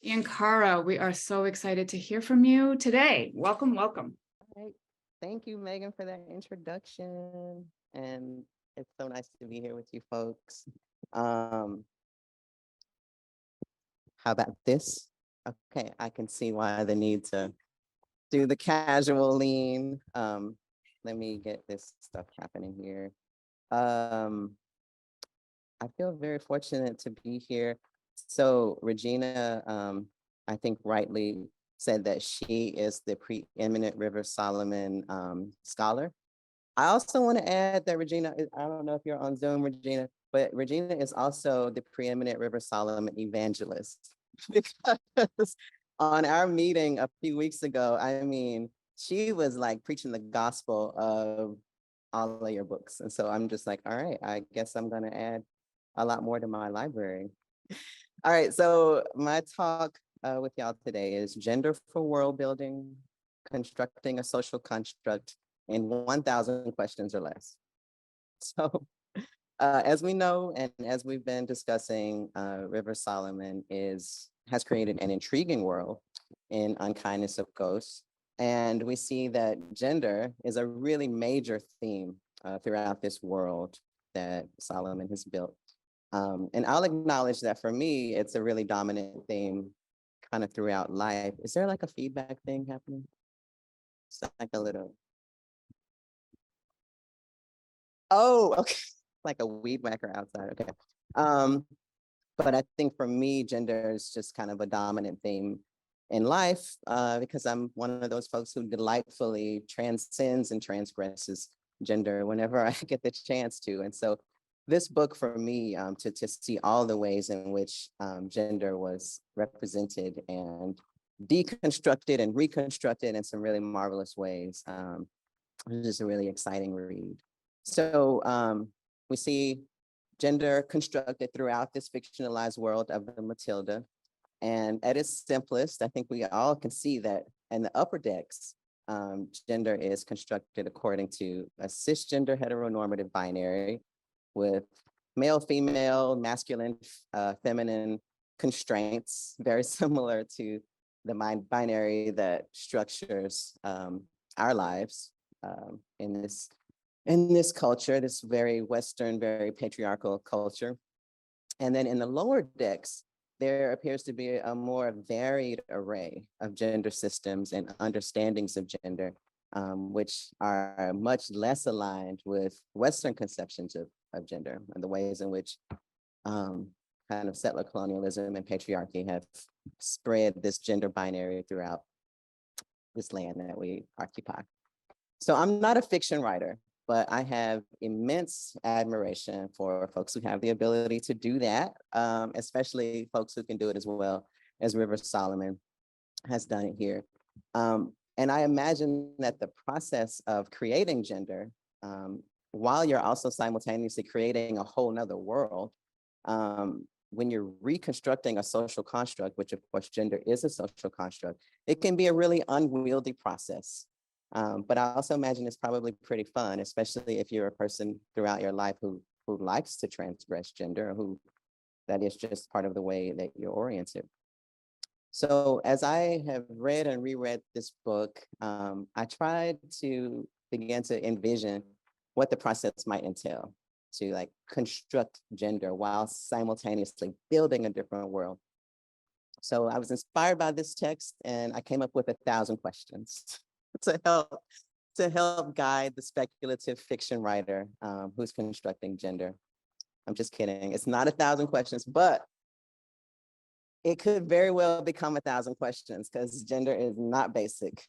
Ian Khara, we are so excited to hear from you today. Welcome, welcome. All right. Thank you, Megan, for that introduction. And it's so nice to be here with you folks. Um, how about this? Okay, I can see why the need to do the casual lean. Let me get this stuff happening here. Um, I feel very fortunate to be here. So Regina, I think rightly said that she is the preeminent River Solomon scholar. I also want to add that Regina, I don't know if you're on Zoom, Regina, but Regina is also the preeminent River Solomon evangelist. Because on our meeting a few weeks ago, I mean, she was like preaching the gospel of all of your books. And so I'm just like, all right, I guess I'm going to add a lot more to my library. All right, so my talk with y'all today is Gender for World Building, Constructing a Social Construct in 1,000 Questions or Less. So as we know, and as we've been discussing, River Solomon has created an intriguing world in Unkindness of Ghosts. And we see that gender is a really major theme throughout this world that Solomon has built. And I'll acknowledge that for me, it's a really dominant theme kind of throughout life. Is there like a feedback thing happening? It's like a little. Oh, okay. Like a weed whacker outside. Okay. But I think for me, gender is just kind of a dominant theme in life because I'm one of those folks who delightfully transcends and transgresses gender whenever I get the chance to. And so this book for me to see all the ways in which gender was represented and deconstructed and reconstructed in some really marvelous ways. It was just a really exciting read. So we see gender constructed throughout this fictionalized world of the Matilda. And at its simplest, I think we all can see that in the upper decks, gender is constructed according to a cisgender heteronormative binary with male, female, masculine, feminine constraints, very similar to the binary that structures our lives in this culture, this very Western, very patriarchal culture. And then in the lower decks, there appears to be a more varied array of gender systems and understandings of gender, which are much less aligned with Western conceptions of gender and the ways in which kind of settler colonialism and patriarchy have spread this gender binary throughout this land that we occupy. So I'm not a fiction writer, but I have immense admiration for folks who have the ability to do that, especially folks who can do it as well as River Solomon has done it here. And I imagine that the process of creating gender, while you're also simultaneously creating a whole nother world, when you're reconstructing a social construct, which of course gender is a social construct, it can be a really unwieldy process. But I also imagine it's probably pretty fun, especially if you're a person throughout your life who likes to transgress gender, who that is just part of the way that you're oriented. So as I have read and reread this book, I tried to begin to envision what the process might entail to like construct gender while simultaneously building a different world. So I was inspired by this text and I came up with 1,000 questions to help guide the speculative fiction writer who's constructing gender. I'm just kidding. It's not 1,000 questions, but it could very well become 1,000 questions because gender is not basic.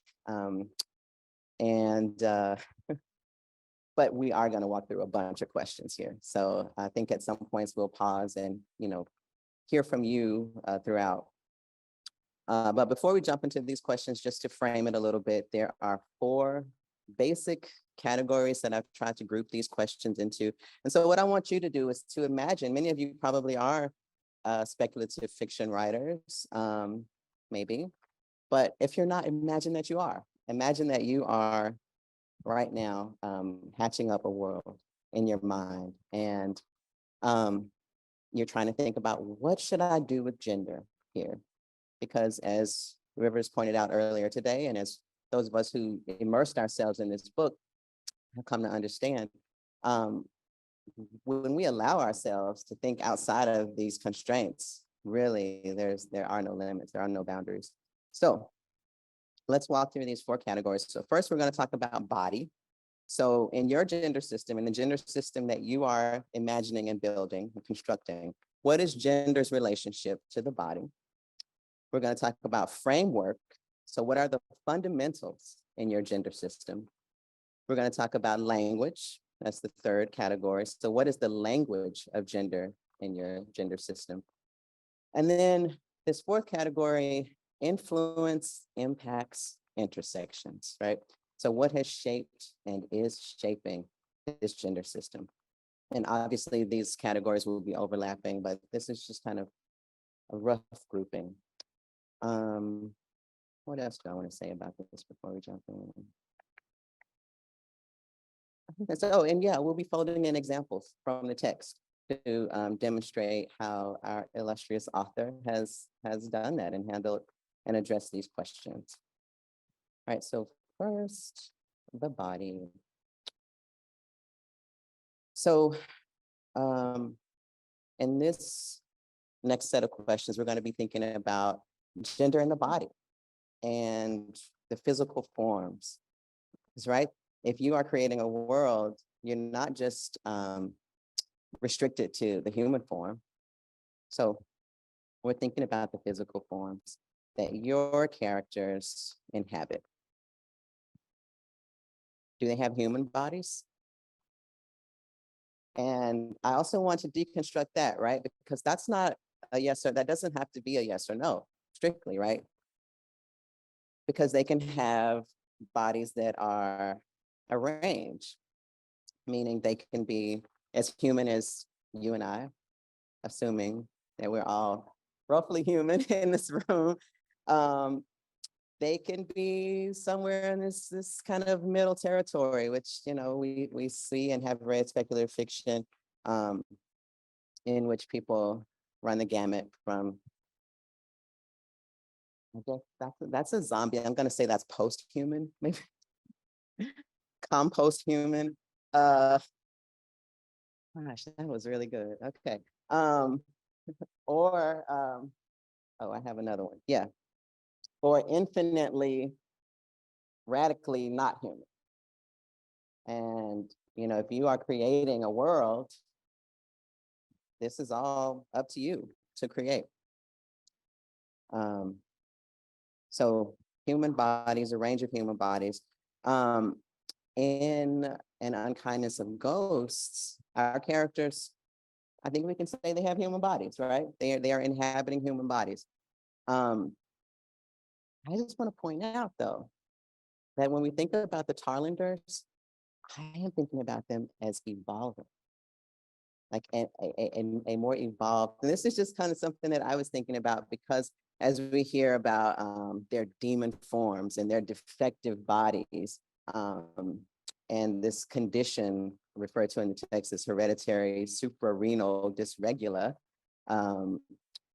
But we are going to walk through a bunch of questions here. So I think at some points we'll pause and hear from you throughout. But before we jump into these questions, just to frame it a little bit, there are 4 basic categories that I've tried to group these questions into. And so what I want you to do is to imagine, many of you probably are speculative fiction writers, maybe, but if you're not, imagine that you are. Imagine that you are right now hatching up a world in your mind, and you're trying to think about what should I do with gender here? because as Rivers pointed out earlier today, and as those of us who immersed ourselves in this book have come to understand, um, when we allow ourselves to think outside of these constraints, really, there are no limits, there are no boundaries. So let's walk through these 4 categories. So first, we're going to talk about body. So in your gender system, in the gender system that you are imagining and building and constructing, what is gender's relationship to the body? We're going to talk about framework. So what are the fundamentals in your gender system? We're going to talk about language. That's the 3rd category. So what is the language of gender in your gender system? And then this 4th category, influence, impacts, intersections, right? So what has shaped and is shaping this gender system? And obviously these categories will be overlapping, but this is just kind of a rough grouping. What else do I want to say about this before we jump in? I think that's, oh, and yeah, we'll be folding in examples from the text to demonstrate how our illustrious author has done that and handled and addressed these questions. All right, so first, the body. So in this next set of questions, we're going to be thinking about gender in the body and the physical forms. That's right. If you are creating a world, you're not just restricted to the human form. So we're thinking about the physical forms that your characters inhabit. Do they have human bodies? And I also want to deconstruct that, right? Because that's not a yes or that doesn't have to be a yes or no, strictly, right? Because they can have bodies that are arranged, meaning they can be as human as you and I, assuming that we're all roughly human in this room. They can be somewhere in this kind of middle territory, which, you know, we see and have read speculative fiction in which people run the gamut from, I guess that's a zombie. I'm going to say that's post-human, maybe compost human. Gosh, that was really good. Okay. Or, oh, I have another one. Yeah. Or infinitely, radically not human. And, you know, if you are creating a world, this is all up to you to create. So human bodies, a range of human bodies. In An Unkindness of Ghosts, our characters, I think we can say they have human bodies, right? They are inhabiting human bodies. I just want to point out, though, that when we think about the Tarlanders, I am thinking about them as evolving, like a more evolved. And this is just kind of something that I was thinking about because as we hear about their demon forms and their defective bodies, and this condition referred to in the text as hereditary suprarenal dysregula,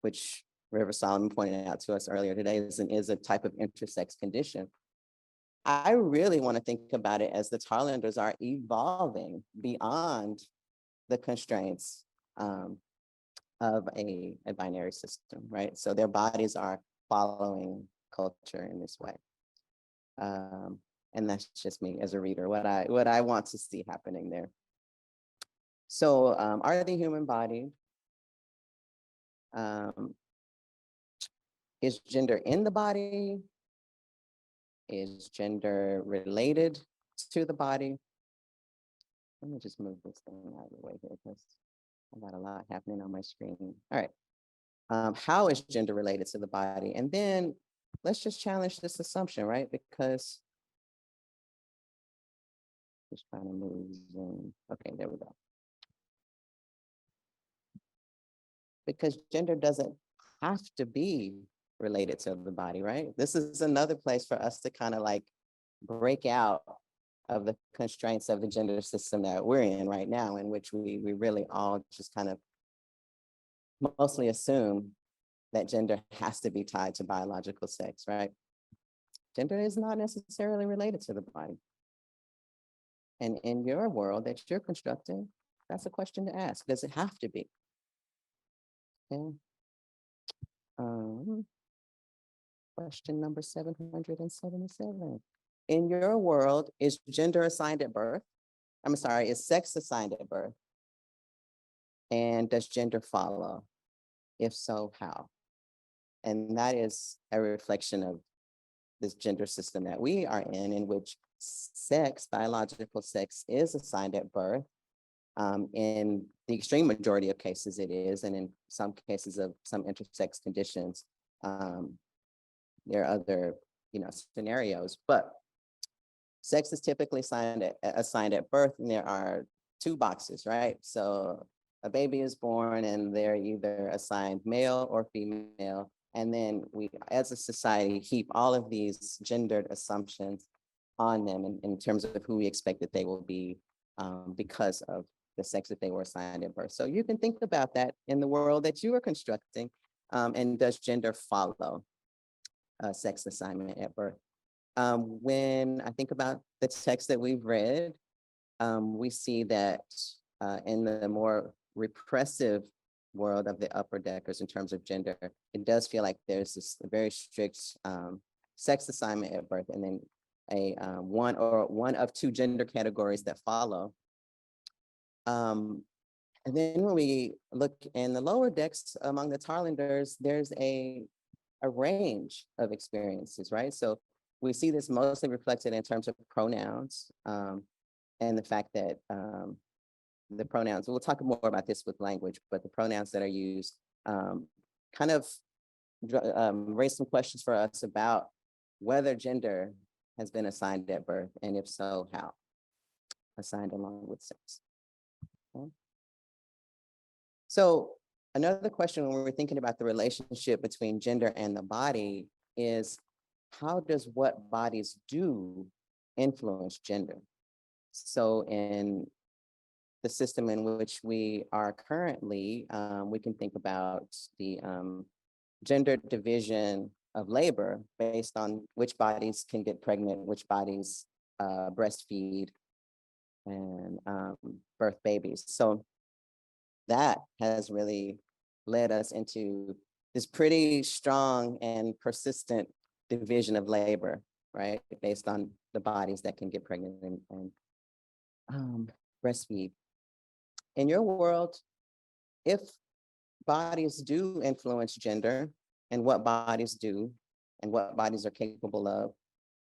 which River Solomon pointed out to us earlier today, is a type of intersex condition. I really want to think about it as the Tarlanders are evolving beyond the constraints of a binary system, right? So their bodies are following culture in this way. And that's just me as a reader, what I want to see happening there. So are they human bodied? Is gender in the body? Is gender related to the body? Let me just move this thing out of the way here because I got a lot happening on my screen. All right. How is gender related to the body? And then let's just challenge this assumption, right? Because just trying to move Zoom. Okay, there we go. Because gender doesn't have to be related to the body, right? This is another place for us to kind of like break out of the constraints of the gender system that we're in right now, in which we really all just kind of mostly assume that gender has to be tied to biological sex, right? Gender is not necessarily related to the body. And in your world that you're constructing, that's a question to ask. Does it have to be? Okay. Question number 777. In your world, is gender assigned at birth? I'm sorry, is sex assigned at birth? And does gender follow? If so, how? And that is a reflection of this gender system that we are in which sex, biological sex, is assigned at birth. In the extreme majority of cases, it is, and in some cases of some intersex conditions, there are other, scenarios. But sex is typically assigned at birth, and there are two boxes, right? So a baby is born, and they're either assigned male or female. And then we, as a society, heap all of these gendered assumptions on them in terms of who we expect that they will be because of the sex that they were assigned at birth. So you can think about that in the world that you are constructing, and does gender follow sex assignment at birth? When I think about the text that we've read, we see that in the more repressive world of the upper deckers in terms of gender, it does feel like there's this very strict sex assignment at birth, and then a one of two gender categories that follow. And then when we look in the lower decks among the Tarlanders, there's a range of experiences, right? So we see this mostly reflected in terms of pronouns, and the fact that the pronouns, we'll talk more about this with language, but the pronouns that are used kind of raise some questions for us about whether gender has been assigned at birth, and if so, how? Assigned along with sex. Okay. So another question when we're thinking about the relationship between gender and the body is, how does what bodies do influence gender? So in the system in which we are currently, we can think about the gender division of labor based on which bodies can get pregnant, which bodies breastfeed and birth babies. So that has really led us into this pretty strong and persistent division of labor, right? Based on the bodies that can get pregnant and breastfeed. In your world, if bodies do influence gender and what bodies do and what bodies are capable of,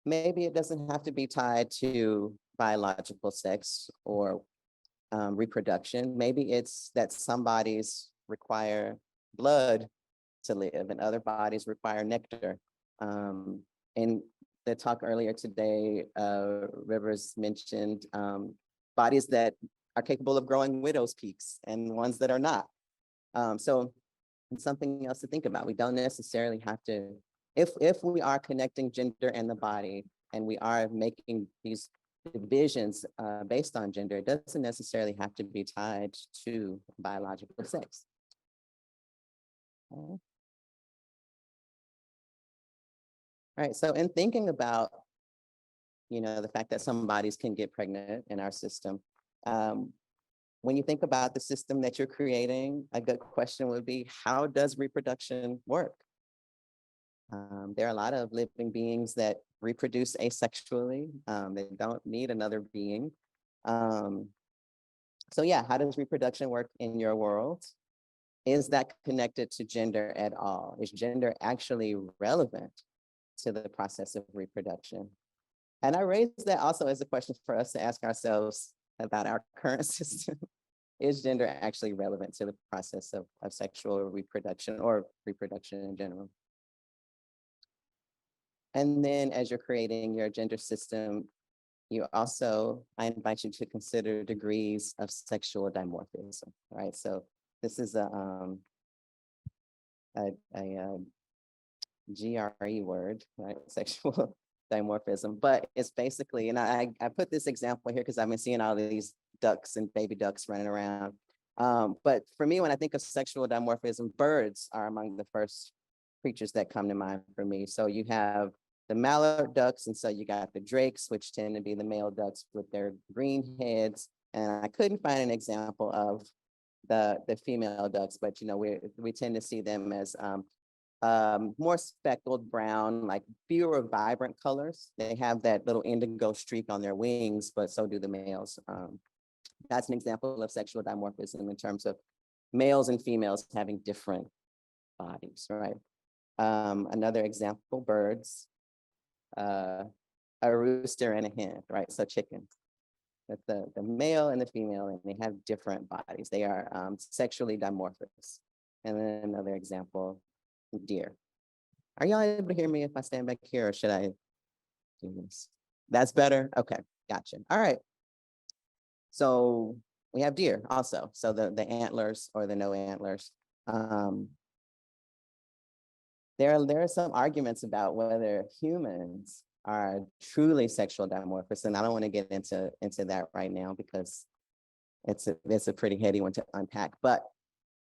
maybe it doesn't have to be tied to biological sex or reproduction. Maybe it's that some bodies require blood to live and other bodies require nectar. In the talk earlier today, Rivers mentioned bodies that are capable of growing widow's peaks and ones that are not. So it's something else to think about. We don't necessarily have to, if we are connecting gender and the body, and we are making these divisions based on gender, it doesn't necessarily have to be tied to biological sex. Okay. All right, so in thinking about, the fact that some bodies can get pregnant in our system, when you think about the system that you're creating, a good question would be, how does reproduction work? There are a lot of living beings that reproduce asexually. They don't need another being. So yeah, how does reproduction work in your world? Is that connected to gender at all? Is gender actually relevant to the process of reproduction? And I raise that also as a question for us to ask ourselves about our current system. Is gender actually relevant to the process of sexual reproduction or reproduction in general? And then as you're creating your gender system, I invite you to consider degrees of sexual dimorphism, right? So this is a GRE word, right? Sexual dimorphism, but it's basically, and I put this example here because I've been seeing all of these ducks and baby ducks running around. But for me, when I think of sexual dimorphism, birds are among the first creatures that come to mind for me. So you have the mallard ducks, and so you got the drakes, which tend to be the male ducks with their green heads. And I couldn't find an example of the female ducks, but we tend to see them as more speckled brown, like fewer vibrant colors. They have that little indigo streak on their wings, but so do the males. That's an example of sexual dimorphism in terms of males and females having different bodies, right? Another example, birds, a rooster and a hen, right? So chickens. That's the male and the female, and they have different bodies. They are sexually dimorphous. And then another example, deer. Are y'all able to hear me if I stand back here, or should I do this? That's better? Okay, gotcha. All right. So we have deer also. So the antlers or the no antlers. There are some arguments about whether humans are truly sexual dimorphous, and I don't want to get into that right now because it's a pretty heady one to unpack. But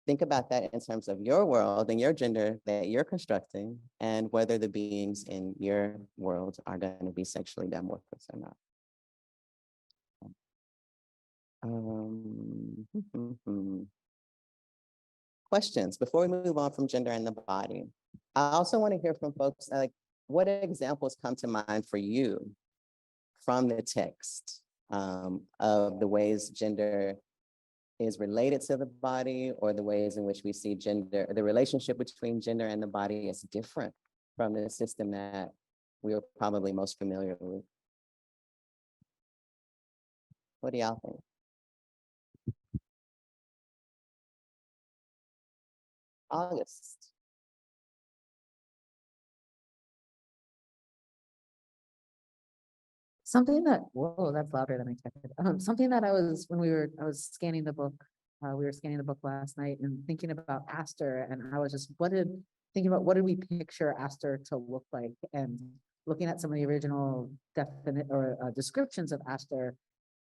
think about that in terms of your world and your gender that you're constructing, and whether the beings in your world are going to be sexually dimorphous or not. Questions before we move on from gender and the body. I also want to hear from folks, like, what examples come to mind for you from the text of the ways gender is related to the body, or the ways in which we see gender, the relationship between gender and the body is different from the system that we are probably most familiar with. What do y'all think? August. Something that, whoa, that's louder than I expected. Something that I was scanning the book, we were scanning the book last night and thinking about Aster, and I was just, thinking about what did we picture Aster to look like, and looking at some of the original descriptions of Aster.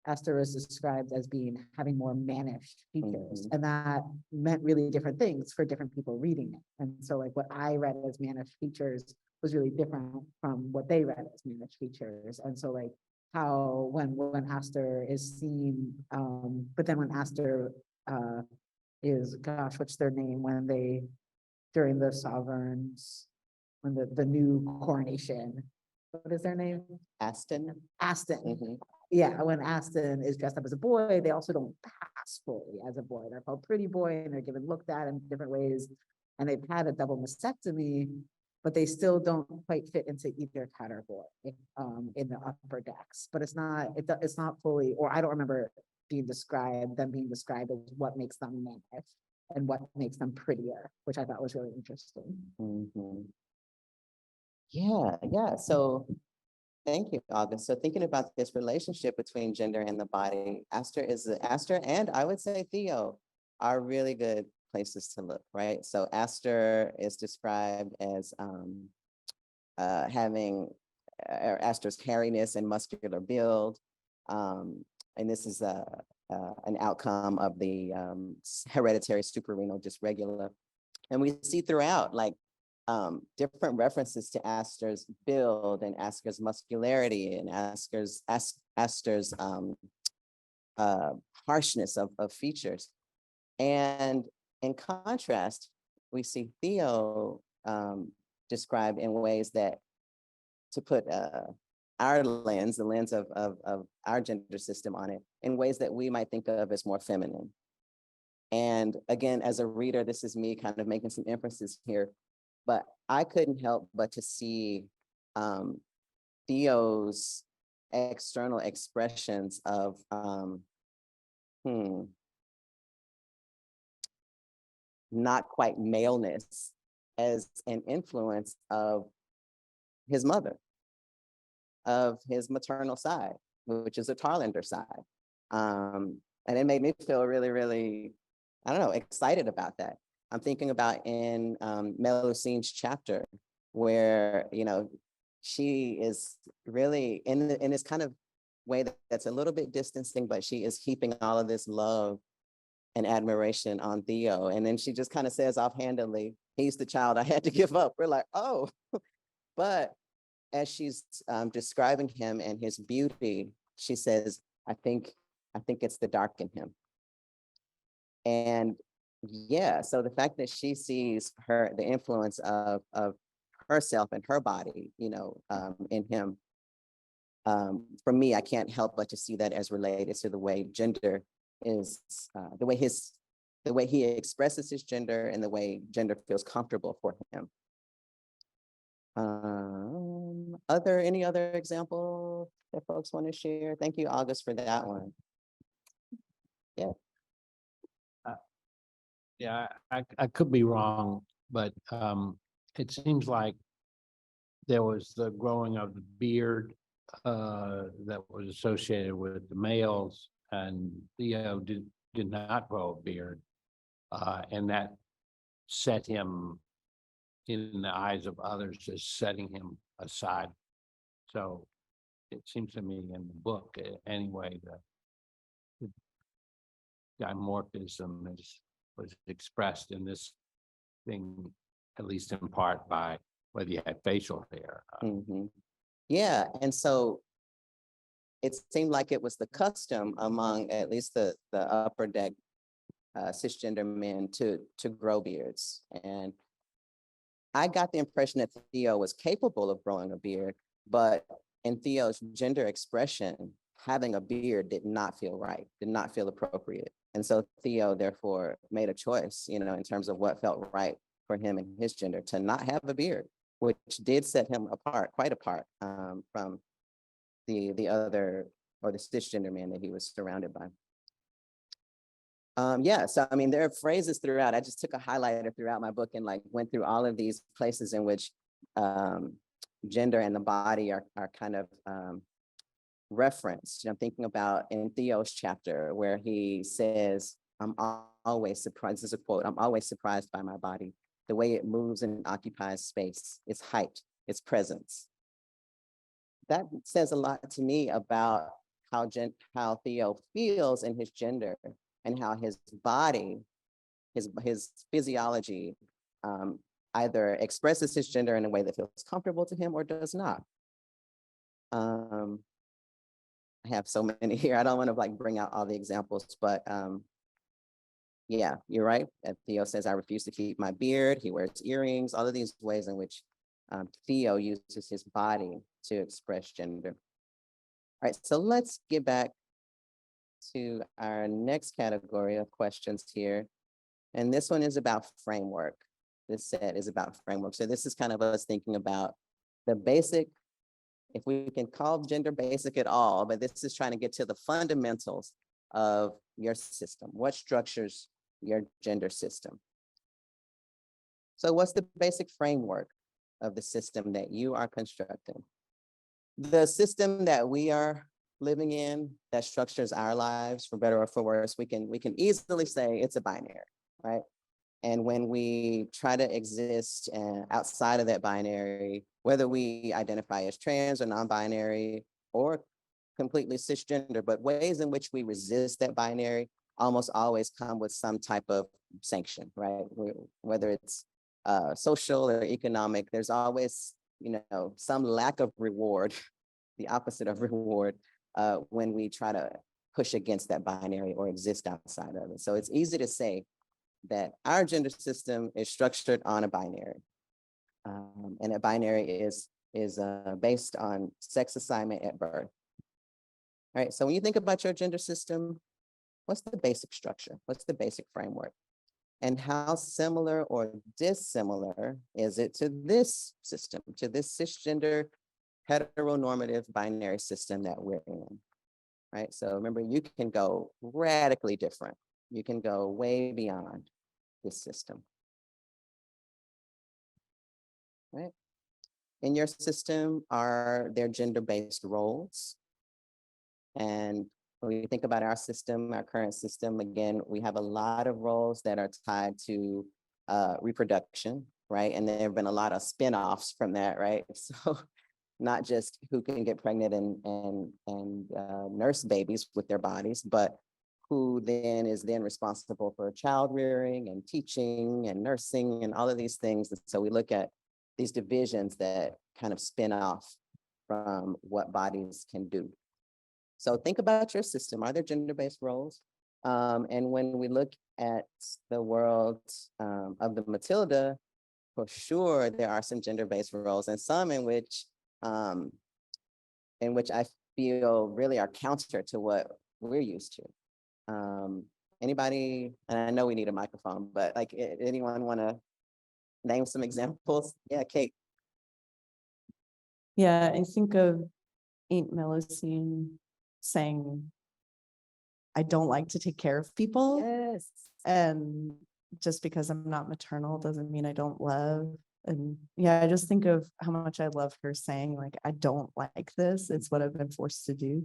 Aster is described as having more mannish features, and that meant really different things for different people reading it. And so, like, what I read as mannish features was really different from what they read as mannish features. And so, like, how when Aster is seen, but then when Aster is, gosh, what's their name when they, during the sovereigns, when the new coronation, what is their name? Aston. Aston. Yeah, when Aston is dressed up as a boy, they also don't pass fully as a boy. They're called pretty boy, and they're given looked at in different ways. And they've had a double mastectomy, but they still don't quite fit into either category in the upper decks. But it's not fully, or I don't remember being described as what makes them mannish and what makes them prettier, which I thought was really interesting. Yeah. So thank you, August. So thinking about this relationship between gender and the body, Aster and I would say Theo are really good places to look, right? So Aster is described as having Aster's hairiness and muscular build. And this is an outcome of the hereditary suprarenal dysregula. And we see throughout, like, different references to Aster's build and Aster's muscularity and Aster's harshness of features. And in contrast, we see Theo described in ways that, to put our lens, the lens of our gender system on it, in ways that we might think of as more feminine. And again, as a reader, this is me kind of making some inferences here, but I couldn't help but to see Theo's external expressions of not quite maleness as an influence of his mother, of his maternal side, which is a Tarlander side. And it made me feel really, really, I don't know, excited about that. I'm thinking about in Melusine's chapter where, she is really in this kind of way that's a little bit distancing, but she is heaping all of this love and admiration on Theo. And then she just kind of says offhandedly, he's the child I had to give up. We're like, oh, but as she's describing him and his beauty, she says, I think it's the dark in him. And yeah, so the fact that she sees the influence of herself and her body, in him, for me, I can't help but to see that as related to the way gender is, the way he expresses his gender and the way gender feels comfortable for him. Any other example that folks want to share? Thank you, August, for that one. Yeah. Yeah, I could be wrong, but it seems like there was the growing of the beard that was associated with the males, and Theo did not grow a beard, and that set him in the eyes of others as setting him aside. So it seems to me in the book, anyway, the dimorphism was expressed in this thing, at least in part by whether you had facial hair. Yeah, and so it seemed like it was the custom among at least the upper deck cisgender men to grow beards. And I got the impression that Theo was capable of growing a beard, but in Theo's gender expression, having a beard did not feel right, did not feel appropriate. And so Theo therefore made a choice, in terms of what felt right for him and his gender, to not have a beard, which did set him apart, quite apart from the other, or the cisgender man that he was surrounded by. Yeah, so I mean, there are phrases throughout. I just took a highlighter throughout my book and went through all of these places in which gender and the body are kind of referenced. I'm thinking about in Theo's chapter where he says, I'm always surprised, this is a quote, I'm always surprised by my body, the way it moves and occupies space, its height, its presence. That says a lot to me about how Theo feels in his gender, and how his body, his physiology, either expresses his gender in a way that feels comfortable to him or does not. I have so many here. I don't want to bring out all the examples, but yeah, you're right. Theo says, I refuse to keep my beard. He wears earrings, all of these ways in which Theo uses his body to express gender. All right, so let's get back to our next category of questions here. And this one is about framework. This set is about framework. So this is kind of us thinking about the basic, if we can call gender basic at all, but this is trying to get to the fundamentals of your system. What structures your gender system? So what's the basic framework of the system that you are constructing? The system that we are living in that structures our lives, for better or for worse, we can easily say it's a binary, right? And when we try to exist outside of that binary, whether we identify as trans or non-binary or completely cisgender, but ways in which we resist that binary almost always come with some type of sanction, right? Whether it's social or economic, there's always, some lack of reward, the opposite of reward, when we try to push against that binary or exist outside of it. So it's easy to say that our gender system is structured on a binary. And a binary is based on sex assignment at birth. All right, so when you think about your gender system, what's the basic structure? What's the basic framework? And how similar or dissimilar is it to this system, to this cisgender heteronormative binary system that we're in, right? So remember, you can go radically different. You can go way beyond this system, right? In your system, are there gender-based roles? And when we think about our system, our current system, again, we have a lot of roles that are tied to reproduction, right? And there have been a lot of spin-offs from that, right? So not just who can get pregnant and nurse babies with their bodies, but who then is then responsible for child rearing and teaching and nursing and all of these things. And so we look at these divisions that kind of spin off from what bodies can do. So think about your system. Are there gender-based roles? And when we look at the world of the Matilda, for sure, there are some gender-based roles and some in which I feel really are counter to what we're used to. Anybody, and I know we need a microphone, but like anyone want to name some examples? Yeah, Kate. Yeah, I think of Aunt Melusine saying, I don't like to take care of people. Yes. And just because I'm not maternal doesn't mean I don't love. And yeah, I just think of how much I love her saying, like, I don't like this. It's what I've been forced to do.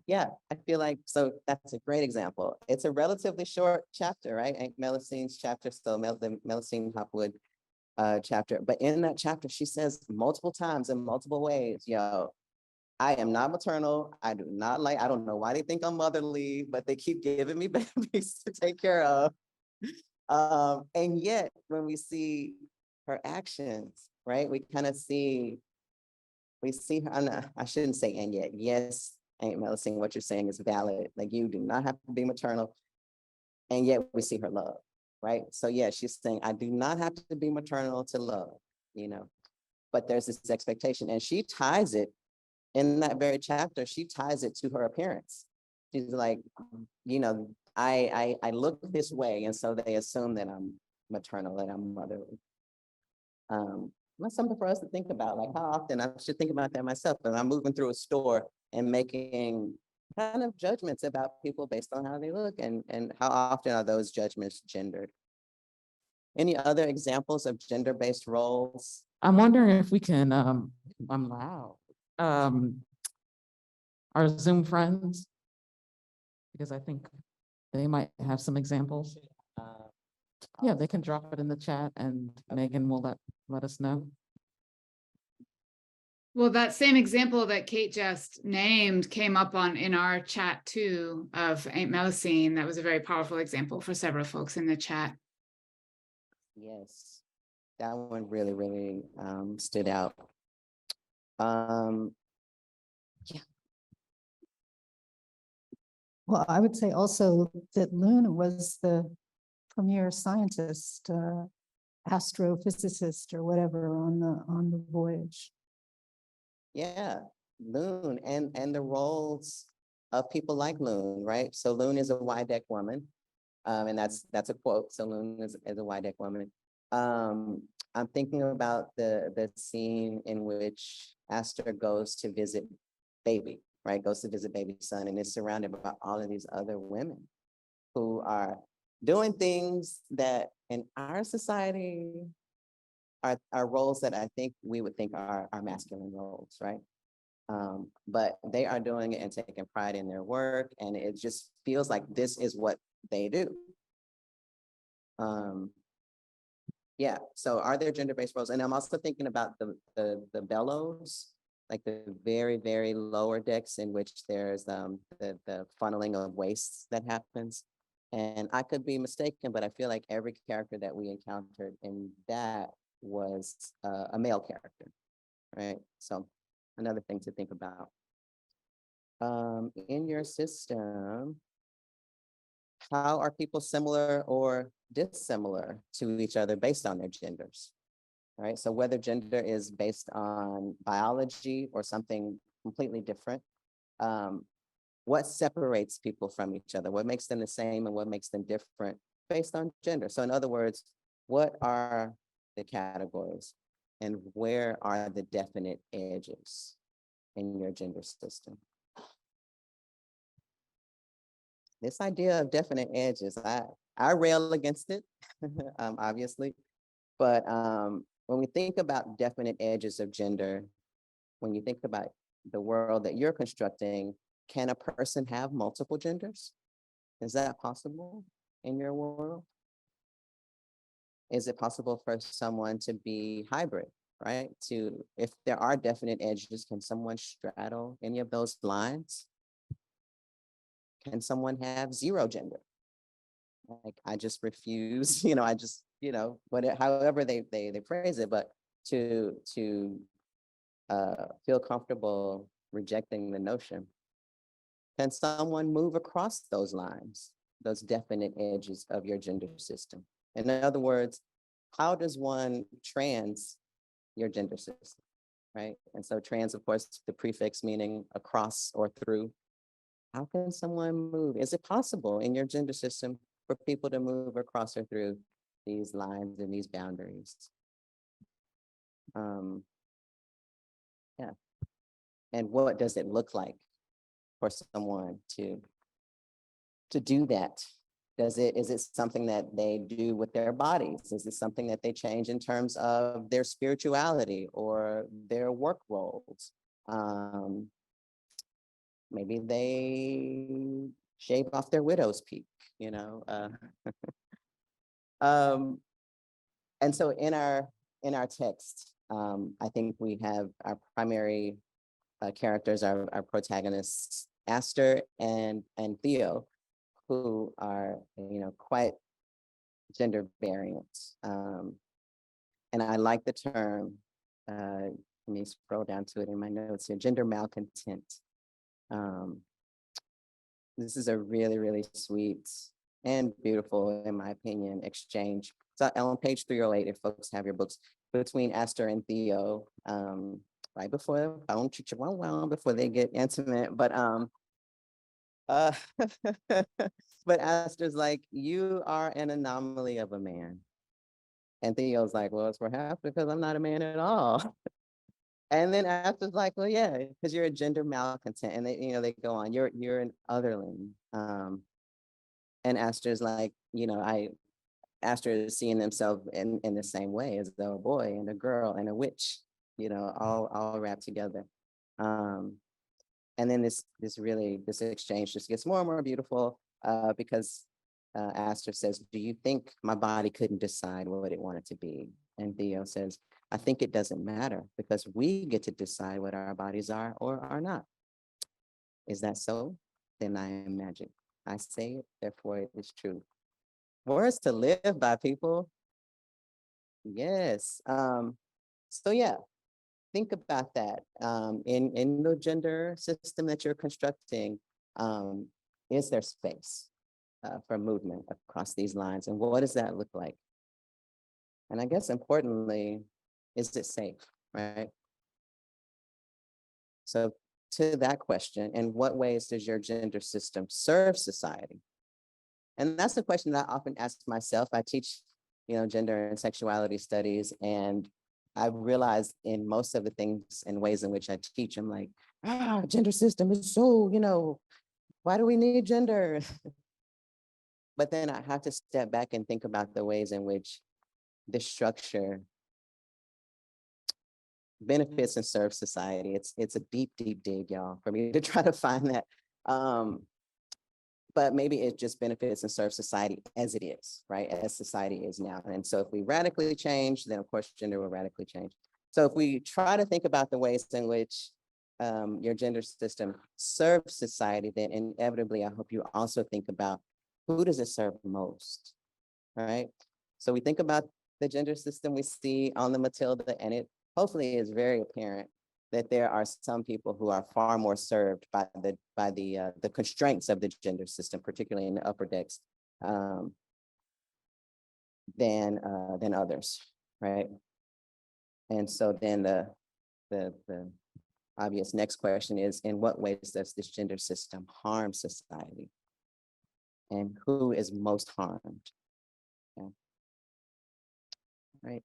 Yeah, I feel like, so that's a great example. It's a relatively short chapter, right? Aunt Melusine's chapter, so the Melusine Hopwood chapter. But in that chapter, she says multiple times in multiple ways, yo, I am not maternal. I do not like, I don't know why they think I'm motherly, but they keep giving me babies to take care of. And yet, when we see her actions, right, we kind of see, we see her, I shouldn't say and yet, yes, Aunt Melusine, what you're saying is valid. Like, you do not have to be maternal, and yet we see her love, right? So yeah, she's saying, I do not have to be maternal to love, you know, but there's this expectation, and she ties it in that very chapter, she ties it to her appearance. She's like, you know, I look this way, and so they assume that I'm maternal, that I'm motherly. That's something for us to think about, like how often I should think about that myself. When I'm moving through a store and making kind of judgments about people based on how they look, and how often are those judgments gendered? Any other examples of gender-based roles? I'm wondering if we can, I'm loud, our Zoom friends, because I think they might have some examples. Yeah, they can drop it in the chat and Megan will let us know. Well, that same example that Kate just named came up in our chat too of Aunt Melusine. That was a very powerful example for several folks in the chat. Yes, that one really, really stood out. Well, I would say also that Luna was the premier scientist, astrophysicist or whatever on the voyage. Yeah, Loon and the roles of people like Loon, right? So Loon is a Y-deck woman, and that's a quote. So Loon is a Y-deck woman. I'm thinking about the scene in which Aster goes to visit baby, right? Goes to visit baby's son, and is surrounded by all of these other women who are doing things that in our society are roles that I think we would think are masculine roles, right? But they are doing it and taking pride in their work, and it just feels like this is what they do. Yeah, so are there gender-based roles? And I'm also thinking about the bellows, like the very, very lower decks in which there's the funneling of waste that happens. And I could be mistaken, but I feel like every character that we encountered in that was a male character, right? So another thing to think about. In your system, how are people similar or dissimilar to each other based on their genders, right? So whether gender is based on biology or something completely different, what separates people from each other? What makes them the same and what makes them different based on gender? So in other words, what are the categories and where are the definite edges in your gender system? This idea of definite edges, I rail against it, obviously, but when we think about definite edges of gender, when you think about the world that you're constructing, can a person have multiple genders? Is that possible in your world? Is it possible for someone to be hybrid, right? If there are definite edges, can someone straddle any of those lines? can someone have zero gender? Like, I just refuse, I just, however they phrase it, but to feel comfortable rejecting the notion. Can someone move across those lines, those definite edges of your gender system? In other words, how does one trans your gender system, right? And so trans, of course, the prefix meaning across or through. How can someone move? Is it possible in your gender system for people to move across or through these lines and these boundaries? Yeah. And what does it look like for someone to do that? Is it something that they do with their bodies? Is it something that they change in terms of their spirituality or their work roles? Maybe they shave off their widow's peak, and so in our text, I think we have our primary characters, our protagonists, Aster and Theo, who are, quite gender variant. And I like the term, let me scroll down to it in my notes here, gender malcontent. This is a really, really sweet and beautiful, in my opinion, exchange. So on page 308, if folks have your books, between Aster and Theo, right before before they get intimate, but but Aster's like, you are an anomaly of a man. And Theo's like, well, it's perhaps because I'm not a man at all. And then Aster's like, well, yeah, because you're a gender malcontent. And they go on, you're an otherling. And Aster's like, Aster is seeing himself in the same way as though a boy and a girl and a witch, all wrapped together. And then this exchange just gets more and more beautiful because Aster says, do you think my body couldn't decide what it wanted to be? And Theo says, I think it doesn't matter because we get to decide what our bodies are or are not. Is that so? Then I am magic. I say it, therefore it is true. Words to live by, people. Yes. So yeah, think about that. In the gender system that you're constructing, is there space for movement across these lines? And what does that look like? And I guess importantly, is it safe, right? So to that question, in what ways does your gender system serve society? And that's the question that I often ask myself. I teach, gender and sexuality studies, and I realized in most of the things and ways in which I teach, I'm like, gender system is so, why do we need gender? But then I have to step back and think about the ways in which this structure benefits and serves society. It's a deep, deep dig, y'all, for me to try to find that. But maybe it just benefits and serves society as it is, right? As society is now. And so if we radically change, then of course gender will radically change. So if we try to think about the ways in which your gender system serves society, then inevitably, I hope you also think about who does it serve most, right? So we think about the gender system we see on the Matilda, and it hopefully is very apparent that there are some people who are far more served by the constraints of the gender system, particularly in the upper decks, than others, right? And so then the obvious next question is, in what ways does this gender system harm society? And who is most harmed? Yeah. Right.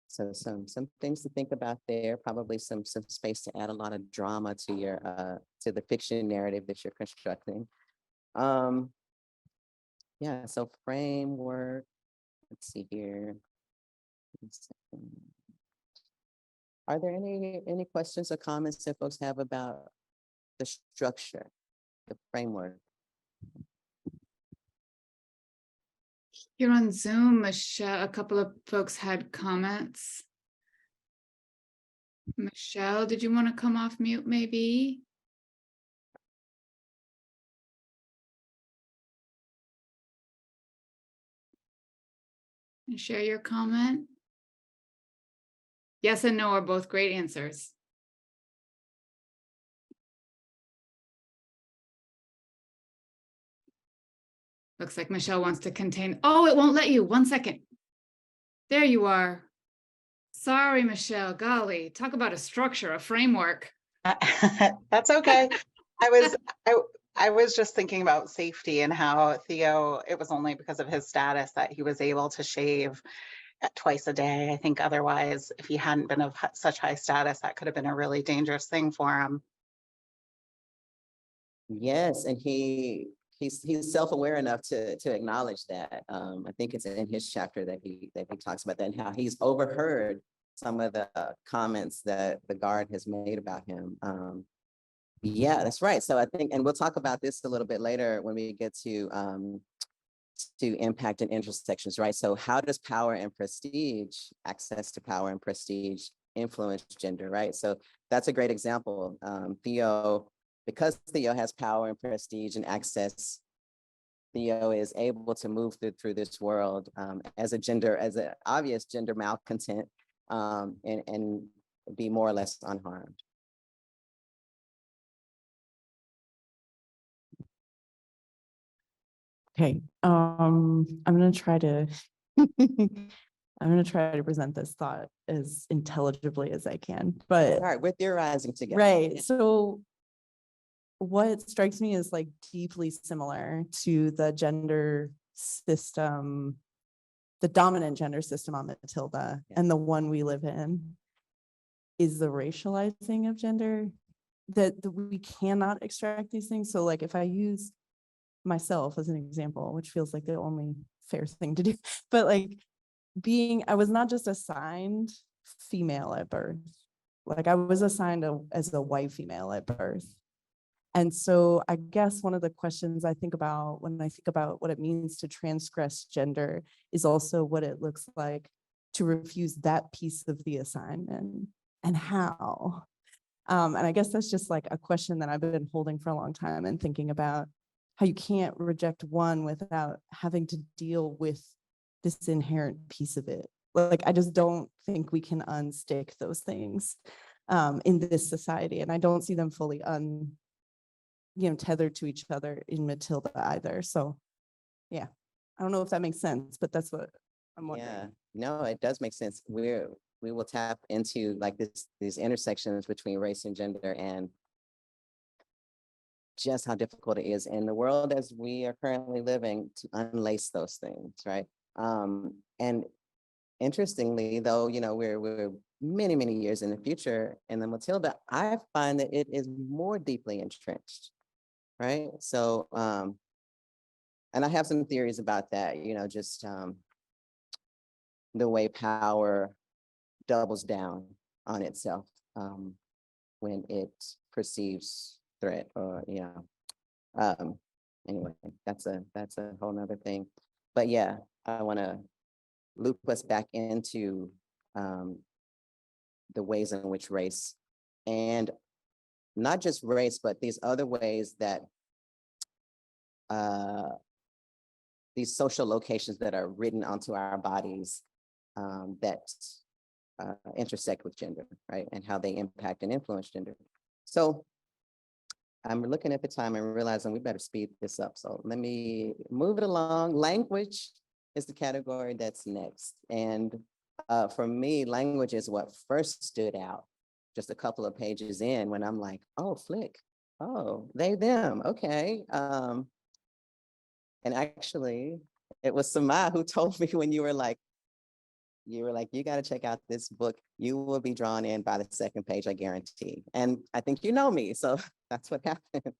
So some things to think about there, probably some space to add a lot of drama to your to the fiction narrative that you're constructing. Yeah, so framework, let's see here. Are there any questions or comments that folks have about the structure, the framework? Here on Zoom, Michelle, a couple of folks had comments. Michelle, did you want to come off mute maybe? And share your comment. Yes and no are both great answers. Looks like Michelle wants to contain. Oh, it won't let you. 1 second. There you are. Sorry, Michelle. Golly, talk about a structure, a framework. That's okay. I was I, I was just thinking about safety and how Theo, it was only because of his status that he was able to shave twice a day. I think otherwise, if he hadn't been of such high status, that could have been a really dangerous thing for him. Yes, and he's self-aware enough to acknowledge that. I think it's in his chapter that he talks about that and how he's overheard some of the comments that the guard has made about him. Yeah, that's right. So I think, and we'll talk about this a little bit later when we get to impact and intersections, right? So how does power and prestige, access to power and prestige, influence gender, right? So that's a great example. Because Theo has power and prestige and access, Theo is able to move through this world as an obvious gender malcontent and be more or less unharmed. Okay, I'm gonna try to present this thought as intelligibly as I can, but All right, we're theorizing together. right. So what strikes me as like deeply similar to the gender system, the dominant gender system on Matilda and the one we live in, is the racializing of gender, that we cannot extract these things. So like if I use myself as an example, which feels like the only fair thing to do, but like I was not just assigned female at birth, like I was assigned as a white female at birth. And so I guess one of the questions I think about when I think about what it means to transgress gender is also what it looks like to refuse that piece of the assignment and how. And I guess that's just like a question that I've been holding for a long time and thinking about how you can't reject one without having to deal with this inherent piece of it. Like, I just don't think we can unstick those things in this society. And I don't see them fully tethered to each other in Matilda either. So yeah, I don't know if that makes sense, but that's what I'm wondering. Yeah, no, it does make sense. We will tap into like these intersections between race and gender and just how difficult it is in the world as we are currently living to unlace those things, right? And interestingly, though, we're many, many years in the future, in the Matilda, I find that it is more deeply entrenched, right? So, and I have some theories about that, just the way power doubles down on itself when it perceives threat or, anyway, that's a whole nother thing. But yeah, I want to loop us back into the ways in which race, and not just race, but these other ways that these social locations that are written onto our bodies that intersect with gender, right? And how they impact and influence gender. So I'm looking at the time and realizing we better speed this up. So let me move it along. Language is the category that's next. And for me, language is what first stood out just a couple of pages in when I'm like, oh, flick. Oh, they, them. Okay. And actually, it was Samah who told me when you were like, you got to check out this book. You will be drawn in by the second page, I guarantee. And I think you know me, so that's what happened.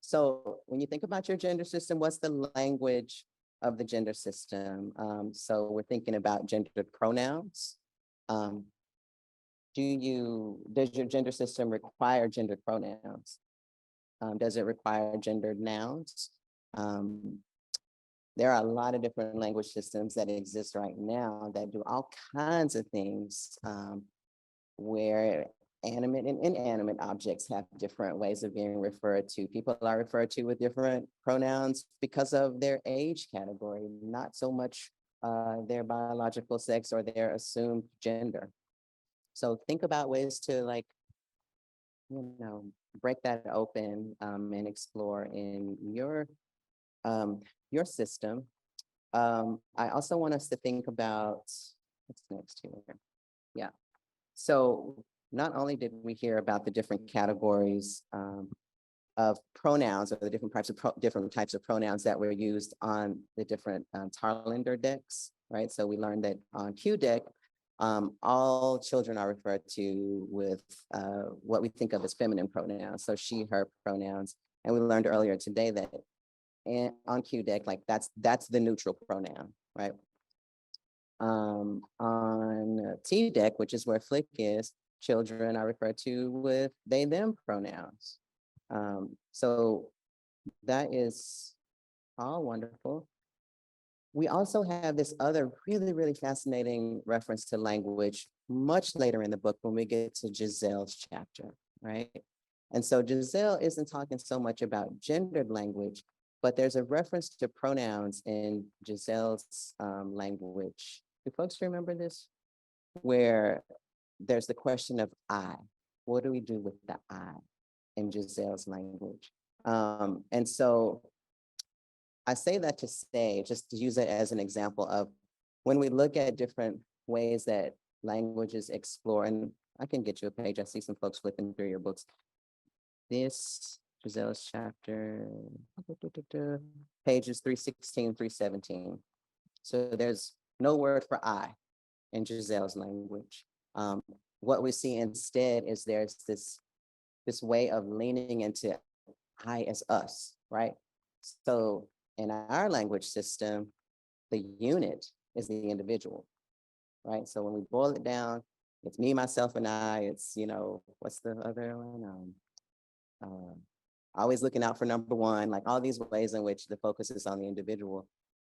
So when you think about your gender system, what's the language of the gender system? So we're thinking about gendered pronouns. Does your gender system require gendered pronouns? Does it require gendered nouns? There are a lot of different language systems that exist right now that do all kinds of things where animate and inanimate objects have different ways of being referred to. People are referred to with different pronouns because of their age category, not so much their biological sex or their assumed gender. So think about ways to like, break that open and explore in your system. I also want us to think about what's next here. Yeah. So not only did we hear about the different categories of pronouns or the different types of pronouns that were used on the different Tarlander decks, right? So we learned that on Q deck, all children are referred to with what we think of as feminine pronouns, so she, her pronouns. And we learned earlier today that on Q deck, like that's the neutral pronoun, right? On T deck, which is where Flick is, children are referred to with they, them pronouns. So that is all wonderful. We also have this other really, really fascinating reference to language much later in the book when we get to Giselle's chapter, right? And so Giselle isn't talking so much about gendered language, but there's a reference to pronouns in Giselle's language. Do folks remember this? Where there's the question of I. What do we do with the I in Giselle's language? And so I say that to say, just to use it as an example of when we look at different ways that languages explore, and I can get you a page. I see some folks flipping through your books. This Giselle's chapter, pages 316, 317. So there's no word for I in Giselle's language. What we see instead is there's this way of leaning into I as us, right? So in our language system, the unit is the individual, right? So when we boil it down, it's me, myself, and I. It's, what's the other one? Always looking out for number one, like all these ways in which the focus is on the individual.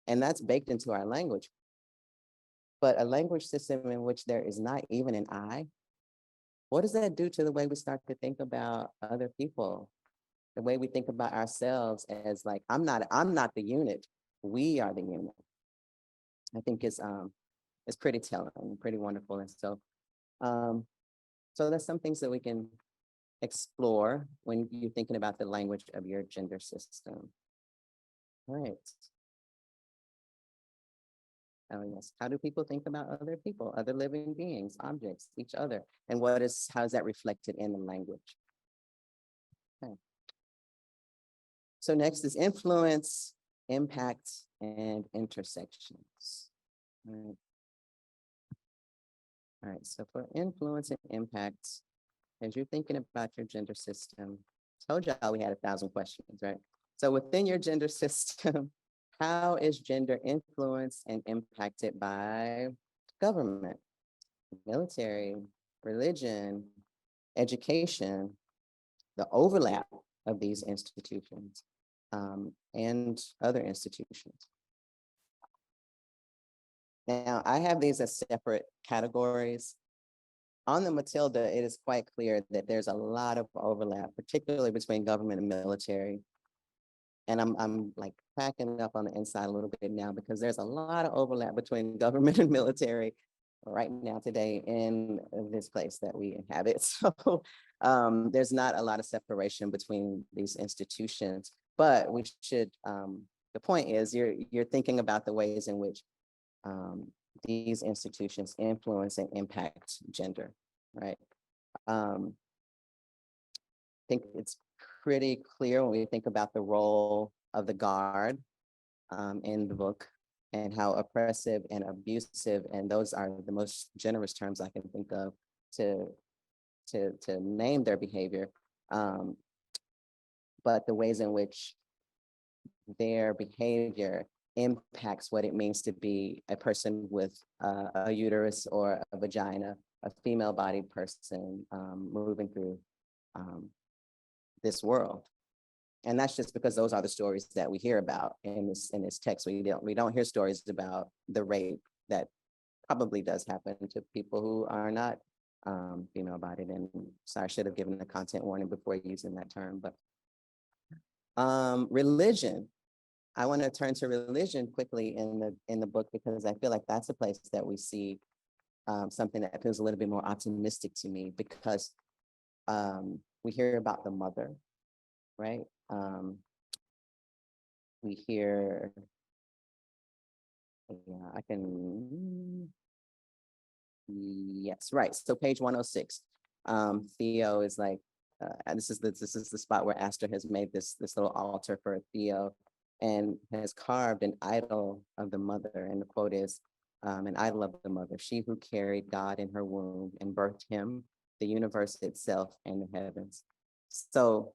And that's baked into our language. But a language system in which there is not even an I, what does that do to the way we start to think about other people? The way we think about ourselves as like, I'm not the unit, we are the unit. I think it's pretty telling, pretty wonderful. And so, so there's some things that we can explore when you're thinking about the language of your gender system. All right. Oh yes, how do people think about other people, other living beings, objects, each other? And how is that reflected in the language? Okay. So next is influence, impact, and intersections. All right, so for influence and impact, as you're thinking about your gender system, told y'all we had 1,000 questions, right? So within your gender system, how is gender influenced and impacted by government, military, religion, education, the overlap of these institutions, and other institutions? Now, I have these as separate categories. On the Matilda, it is quite clear that there's a lot of overlap, particularly between government and military. And I'm like cracking up on the inside a little bit now because there's a lot of overlap between government and military right now today in this place that we inhabit. So there's not a lot of separation between these institutions, but we should, the point is you're thinking about the ways in which these institutions influence and impact gender, right? I think it's pretty clear when we think about the role of the guard in the book and how oppressive and abusive, and those are the most generous terms I can think of to name their behavior, but the ways in which their behavior impacts what it means to be a person with a uterus or a vagina, a female-bodied person moving through this world. And that's just because those are the stories that we hear about in this text. We don't hear stories about the rape that probably does happen to people who are not female-bodied. And sorry, I should have given the content warning before using that term. But religion, I want to turn to religion quickly in the book, because I feel like that's a place that we see something that feels a little bit more optimistic to me, because we hear about the mother, right? We hear, yeah, I can, yes, right. So page 106, Theo is like, and this is the spot where Aster has made this little altar for Theo, and has carved an idol of the mother. And the quote is, an idol of the mother, she who carried God in her womb and birthed him, the universe itself and the heavens. So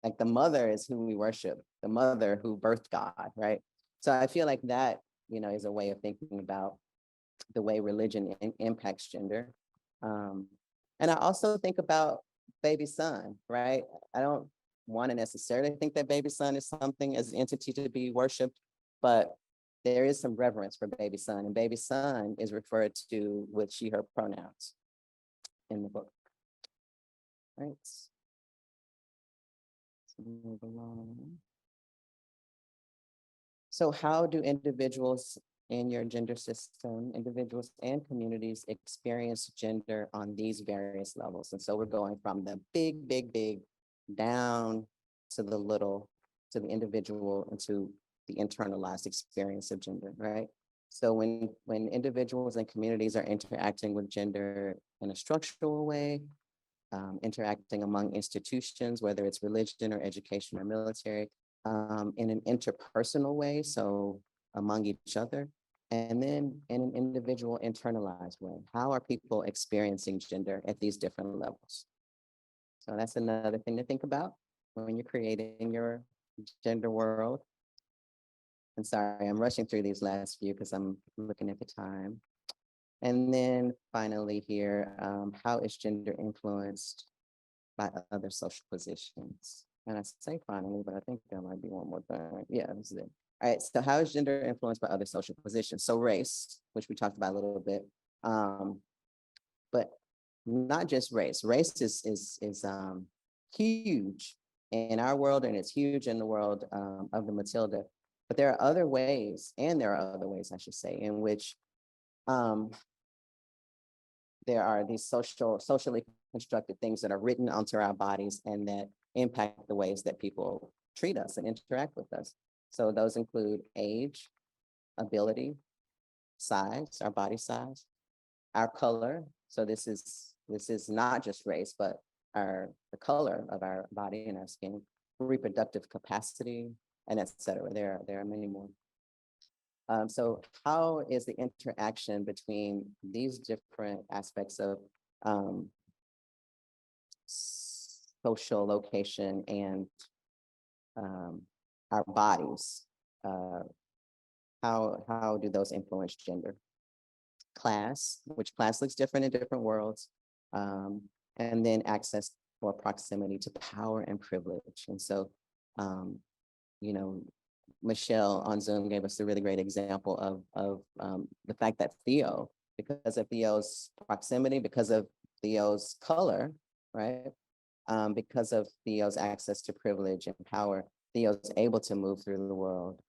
like the mother is who we worship, the mother who birthed God, right? So I feel like that, is a way of thinking about the way religion impacts gender. And I also think about baby son, right? I don't want to necessarily think that baby son is something as an entity to be worshipped, but there is some reverence for baby son, and baby son is referred to with she, her pronouns in the book, right? Let's move along. So how do individuals in your gender system, individuals and communities experience gender on these various levels? And so we're going from the big, big, big down to the little, to the individual, and to the internalized experience of gender, right? So when individuals and communities are interacting with gender in a structural way, interacting among institutions, whether it's religion or education or military, in an interpersonal way, so among each other, and then in an individual internalized way. How are people experiencing gender at these different levels? So that's another thing to think about when you're creating your gender world. And sorry, I'm rushing through these last few because I'm looking at the time. And then finally here, how is gender influenced by other social positions? And I say finally, but I think there might be one more thing. Yeah, this is it. All right, so how is gender influenced by other social positions? So race, which we talked about a little bit, but not just race. Race is huge in our world, and it's huge in the world of the Matilda. But there are other ways, I should say, in which there are these socially constructed things that are written onto our bodies and that impact the ways that people treat us and interact with us. So those include age, ability, size, our body size, our color. So this is not just race, but the color of our body and our skin, reproductive capacity, and et cetera. There are many more. So how is the interaction between these different aspects of social location and our bodies? How do those influence gender? Class, which class looks different in different worlds, and then access or proximity to power and privilege. And so, Michelle on Zoom gave us a really great example of the fact that Theo, because of Theo's proximity, because of Theo's color, right? Because of Theo's access to privilege and power, Theo's able to move through the world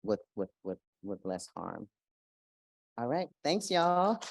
with less harm. All right, thanks, y'all.